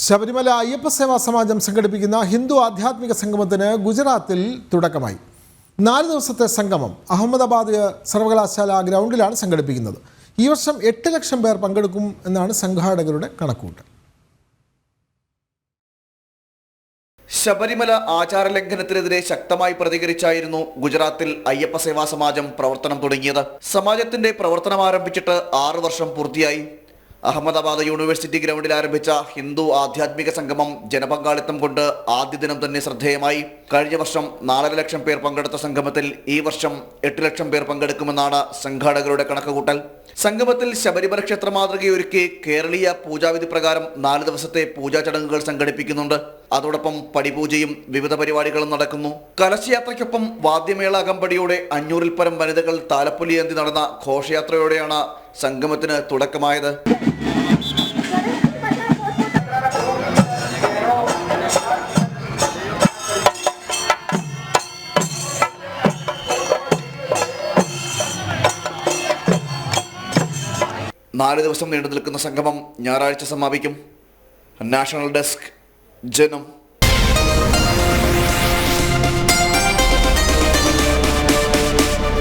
ശബരിമല അയ്യപ്പ സേവാ സമാജം സംഘടിപ്പിക്കുന്ന ഹിന്ദു ആധ്യാത്മിക സംഗമത്തിന് ഗുജറാത്തിൽ തുടക്കമായി. 4 ദിവസത്തെ സംഗമം അഹമ്മദാബാദ് സർവകലാശാല ഗ്രൗണ്ടിലാണ് സംഘടിപ്പിക്കുന്നത്. ഈ വർഷം 8 ലക്ഷം പേർ പങ്കെടുക്കും എന്നാണ് സംഘാടകരുടെ കണക്കുകൂട്ടൽ. ശബരിമല ആചാരലംഘനത്തിനെതിരെ ശക്തമായി പ്രതികരിച്ചായിരുന്നു ഗുജറാത്തിൽ അയ്യപ്പ സേവാ സമാജം പ്രവർത്തനം തുടങ്ങിയത്. സമാജത്തിന്റെ പ്രവർത്തനം ആരംഭിച്ചിട്ട് 6 വർഷം പൂർത്തിയായി. അഹമ്മദാബാദ് യൂണിവേഴ്സിറ്റി ഗ്രൗണ്ടിൽ ആരംഭിച്ച ഹിന്ദു ആധ്യാത്മിക സംഗമം ജനപങ്കാളിത്തം കൊണ്ട് ആദ്യ ദിനം തന്നെ ശ്രദ്ധേയമായി. കഴിഞ്ഞ വർഷം 4 ലക്ഷം പേർ പങ്കെടുത്ത സംഗമത്തിൽ ഈ വർഷം 8 ലക്ഷം പേർ പങ്കെടുക്കുമെന്നാണ് സംഘാടകരുടെ കണക്കുകൂട്ടൽ. സംഗമത്തിൽ ശബരിമല ക്ഷേത്ര മാതൃകയൊരുക്കി കേരളീയ പൂജാവിധി പ്രകാരം 4 ദിവസത്തെ പൂജാ ചടങ്ങുകൾ സംഘടിപ്പിക്കുന്നുണ്ട്. അതോടൊപ്പം പടിപൂജയും വിവിധ പരിപാടികളും നടക്കുന്നു. കലശയാത്രയ്ക്കൊപ്പം വാദ്യമേള അകമ്പടിയോടെ 500-ൽ പരം വനിതകൾ താലപ്പൊലിയേന്തി നടന്ന ഘോഷയാത്രയോടെയാണ് സംഗമത്തിന് തുടക്കമായത്. നാല് ദിവസം നീണ്ടു നിൽക്കുന്ന സംഗമം ഞായറാഴ്ച സമാപിക്കും. നാഷണൽ ഡെസ്ക്, ജനം.